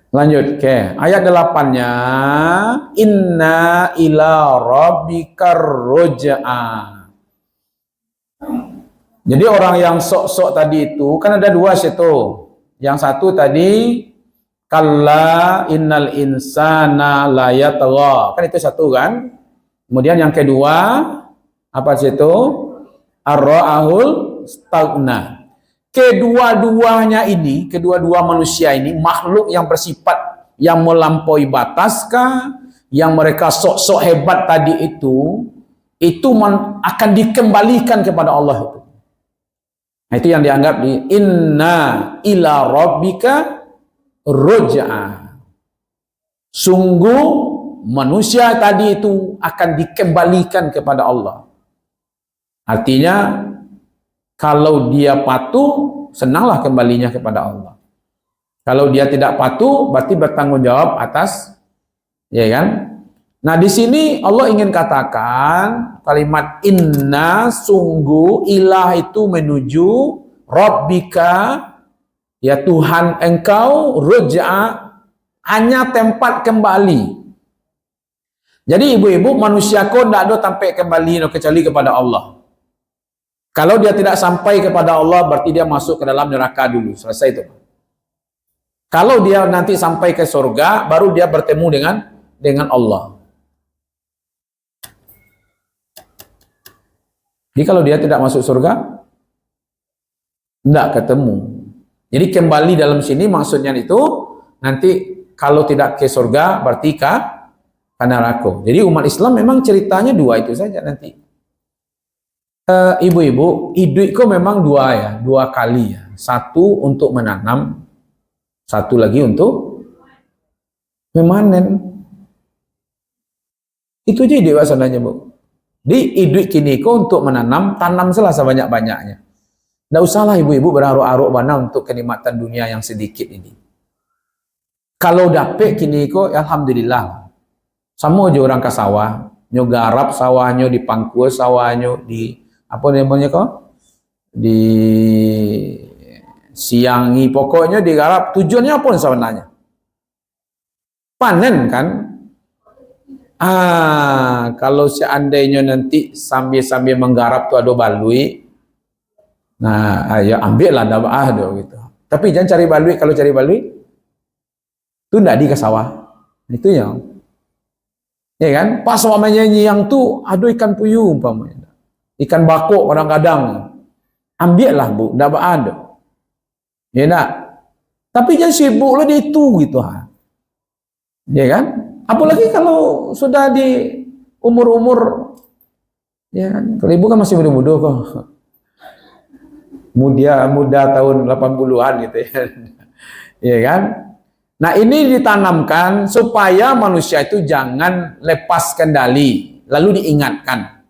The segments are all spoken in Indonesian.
Lanjut ke ayat 8-nya, inna ila rabbikar ruj'a. Jadi orang yang sok-sok tadi itu kan ada dua situ. Yang satu tadi kalla innal insana la yatgha. Kan itu satu kan? Kemudian yang kedua apa situ? Ar-ra'ahul stagna. Kedua-duanya ini, kedua-dua manusia ini makhluk yang bersifat yang melampaui bataskah, yang mereka sok-sok hebat tadi itu akan dikembalikan kepada Allah itu. Nah, itu yang dianggap di inna ila rabbika ruj'a. Sungguh manusia tadi itu akan dikembalikan kepada Allah. Artinya kalau dia patuh, senanglah kembalinya kepada Allah. Kalau dia tidak patuh, berarti bertanggung jawab atas, ya kan? Nah, di sini Allah ingin katakan kalimat inna, sungguh, ilah itu menuju rabbika, ya Tuhan engkau, ruj'a, hanya tempat kembali. Jadi ibu-ibu, manusia kau tidak ada sampai kembali kecuali kepada Allah. Kalau dia tidak sampai kepada Allah, berarti dia masuk ke dalam neraka dulu. Selesai itu. Kalau dia nanti sampai ke surga, baru dia bertemu dengan Allah. Jadi kalau dia tidak masuk surga, tidak ketemu. Jadi kembali dalam sini maksudnya itu, nanti kalau tidak ke surga, berarti ke neraka. Jadi umat Islam memang ceritanya dua itu saja nanti. Ibu-ibu, hidupku memang dua kali ya. Satu untuk menanam, satu lagi untuk memanen. Itu aja ide bahasanya, Bu. Di hidup kini kau untuk menanam, tanam salah sebanyak-banyaknya. Tidak usahlah ibu-ibu beraruk-aruk mana untuk kenikmatan dunia yang sedikit ini. Kalau dapat kini kau, alhamdulillah. Sama aja orang ke sawah, nyo garap sawahnya, dipangkul sawahnya, di apa namanya kok? Di siangi, pokoknya digarap. Tujuannya apa sebenarnya? Panen kan? Kalau seandainya nanti sambil menggarap tuh ada balui, nah ya ambillah ada gitu. Tapi jangan cari balui. Kalau cari balui, itu tidak di ke sawah. Itu yang, ya kan? Pas umpamanya yang tuh ada ikan puyuh umpamanya. Ikan bakok kadang-kadang, ambillah Bu, tidak ada. Ya nak. Tapi jangan sibuk lah di itu gitu ha. Ya kan? Apalagi kalau sudah di umur-umur, ya kan? Kalau ibu kan masih muda-muda kok. Muda tahun 80-an gitu ya. Ya kan? Nah, ini ditanamkan supaya manusia itu jangan lepas kendali, lalu diingatkan.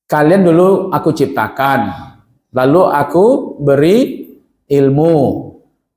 Kalian dulu aku ciptakan, lalu aku beri ilmu,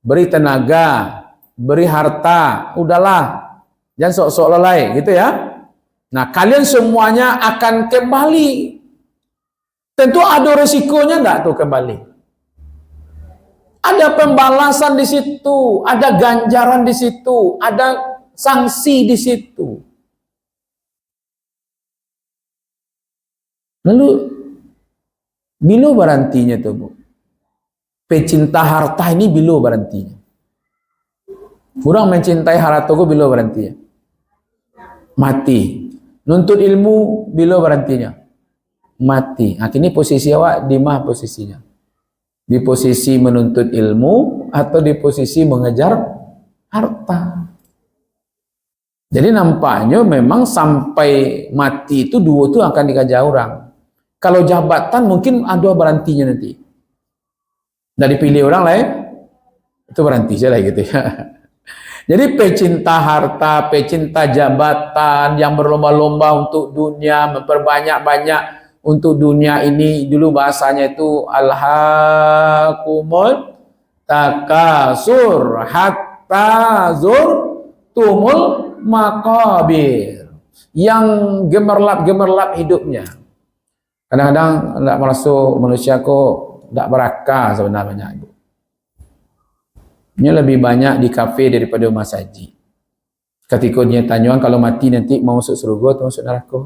beri tenaga, beri harta, udahlah, jangan sok-sok lelai, gitu ya. Nah, kalian semuanya akan kembali. Tentu ada resikonya enggak tuh kembali. Ada pembalasan di situ, ada ganjaran di situ, ada sanksi di situ. Lalu bila berhentinya tuh Bu? Pecinta harta ini bila berhentinya? Kurang mencintai harta ku bila berhentinya? Mati. Nuntut ilmu bila berhentinya? Mati. Nah, ini posisi awak di mana posisinya? Di posisi menuntut ilmu atau di posisi mengejar harta? Jadi nampaknya memang sampai mati itu dua itu akan dikejar orang. Kalau jabatan mungkin ada berhentinya nanti. Dari pilih orang lain, itu berhenti saja gitu ya. Jadi pecinta harta, pecinta jabatan yang berlomba-lomba untuk dunia, memperbanyak-banyak untuk dunia ini, dulu bahasanya itu alhaakumul takasur hatta zurtumul maqabir. Yang gemerlap hidupnya. Kadang-kadang tidak merasa manusia kok tidak berakal sebenarnya Ibu. Dia lebih banyak di kafe daripada rumah saji. Ketika dia tanya kalau mati nanti mau masuk surga atau masuk neraka.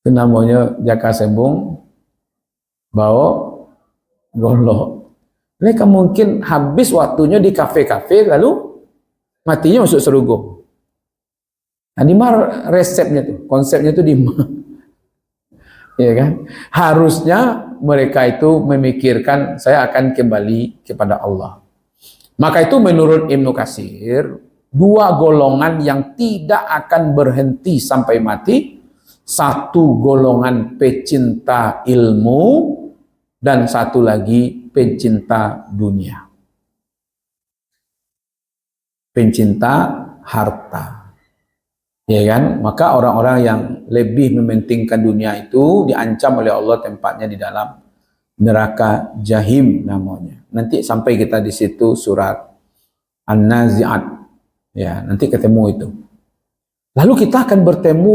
Itu namanya jaka sembung, bawa golok. Mereka mungkin habis waktunya di kafe-kafe lalu matinya masuk surga. Nah, di mana resepnya tuh? Konsepnya tuh di mana? Ya kan? Harusnya mereka itu memikirkan saya akan kembali kepada Allah. Maka itu menurut Ibnu Katsir, dua golongan yang tidak akan berhenti sampai mati. Satu golongan pecinta ilmu dan satu lagi pencinta dunia. Pencinta harta. Ya kan? Maka orang-orang yang lebih mementingkan dunia itu diancam oleh Allah tempatnya di dalam neraka Jahim namanya. Nanti sampai kita di situ surat An-Nazi'at. Ya, nanti ketemu itu. Lalu kita akan bertemu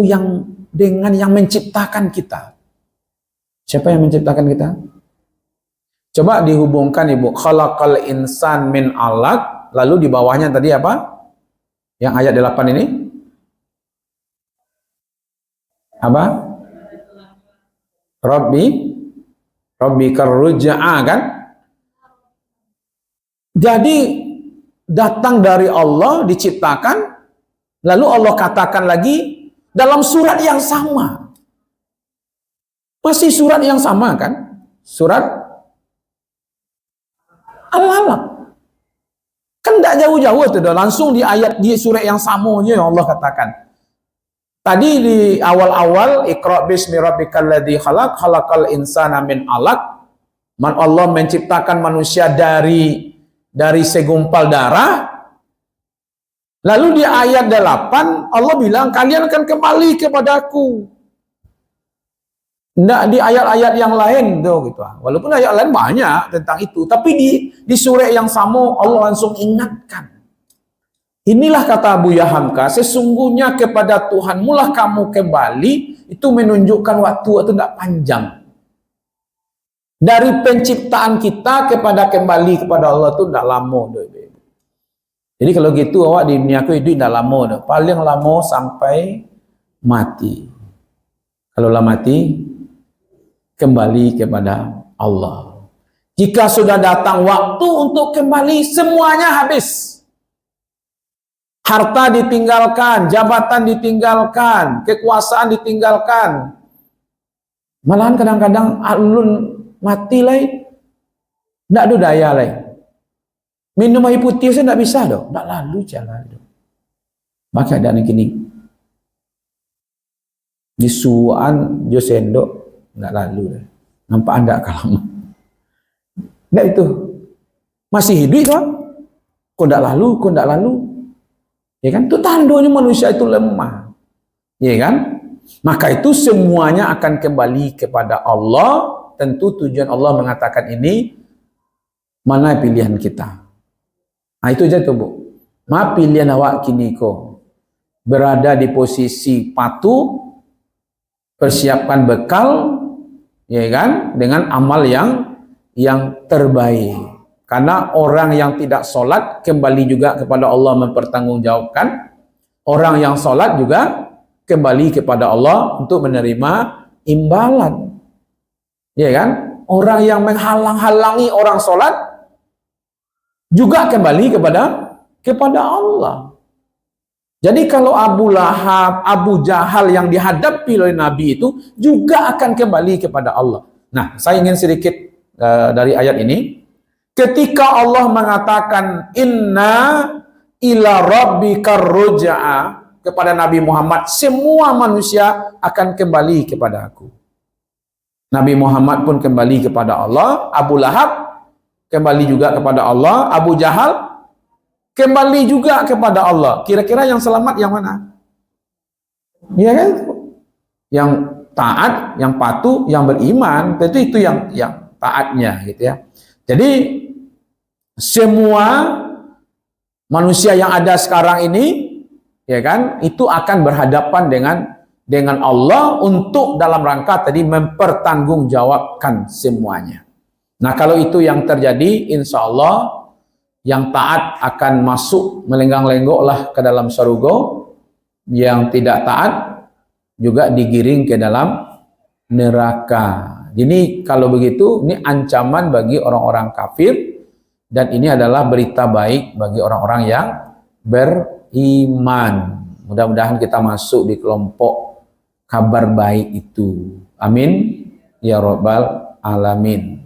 dengan yang menciptakan kita. Siapa yang menciptakan kita? Coba dihubungkan Ibu. Khalaqal insan min 'alaq. Lalu di bawahnya tadi apa? Yang ayat 8 ini? Apa? Rabbi karruja'a kan? Jadi datang dari Allah, diciptakan, lalu Allah katakan lagi dalam surat yang sama. Masih surat yang sama kan? Surat Al-Alaq. Kan tidak jauh-jauh itu, langsung di ayat di surat yang samanya Allah katakan. Tadi di awal-awal Iqra bismi rabbikal ladzi khalaq, khalaqal insana min 'alaq. Allah menciptakan manusia dari segumpal darah. Lalu di ayat 8 Allah bilang kalian akan kembali kepadaku. Tidak di ayat-ayat yang lain tuh gitu. Walaupun ayat lain banyak tentang itu, tapi di surah yang sama Allah langsung ingatkan. Inilah kata Buya Hamka, sesungguhnya kepada Tuhanmu lah kamu kembali, itu menunjukkan waktu itu tidak panjang. Dari penciptaan kita kepada kembali kepada Allah itu tidak lama. Jadi kalau gitu awak di dunia aku itu tidak lama. Paling lama sampai mati. Kalau lah mati, kembali kepada Allah. Jika sudah datang waktu untuk kembali, semuanya habis. Harta ditinggalkan, jabatan ditinggalkan, kekuasaan ditinggalkan. Malahan kadang-kadang alun mati lain, tidak ada daya lain. Minum air putih saya tidak bisa dong, tidak lalu jalan. Maka ada gini, disuan jo sendok tidak lalu, nampak anda kalau tidak itu masih hidup kan? Kok tidak lalu? Ya kan? Itu tandanya manusia itu lemah. Ya kan? Maka itu semuanya akan kembali kepada Allah. Tentu tujuan Allah mengatakan ini, mana pilihan kita. Nah itu aja tuh Bu. Ma pilihan awak kini ko. Berada di posisi patuh, persiapkan bekal, ya kan? Dengan amal yang terbaik. Karena orang yang tidak sholat kembali juga kepada Allah mempertanggungjawabkan. Orang yang sholat juga kembali kepada Allah untuk menerima imbalan. Ya kan? Orang yang menghalang-halangi orang sholat juga kembali kepada Allah. Jadi kalau Abu Lahab, Abu Jahal yang dihadapi oleh Nabi itu juga akan kembali kepada Allah. Nah, saya ingin sedikit dari ayat ini. Ketika Allah mengatakan inna ila rabbikar ruja'a kepada Nabi Muhammad, semua manusia akan kembali kepada aku. Nabi Muhammad pun kembali kepada Allah, Abu Lahab kembali juga kepada Allah, Abu Jahal kembali juga kepada Allah. Kira-kira yang selamat yang mana? Ya kan? Yang taat, yang patuh, yang beriman, tentu itu yang taatnya gitu ya. Jadi semua manusia yang ada sekarang ini, ya kan, itu akan berhadapan dengan Allah untuk dalam rangka tadi mempertanggungjawabkan semuanya. Nah, kalau itu yang terjadi, insya Allah yang taat akan masuk melenggang-lenggoklah ke dalam surga, yang tidak taat juga digiring ke dalam neraka. Jadi kalau begitu, ini ancaman bagi orang-orang kafir, dan ini adalah berita baik bagi orang-orang yang beriman. Mudah-mudahan kita masuk di kelompok kabar baik itu. Amin ya rabbal alamin.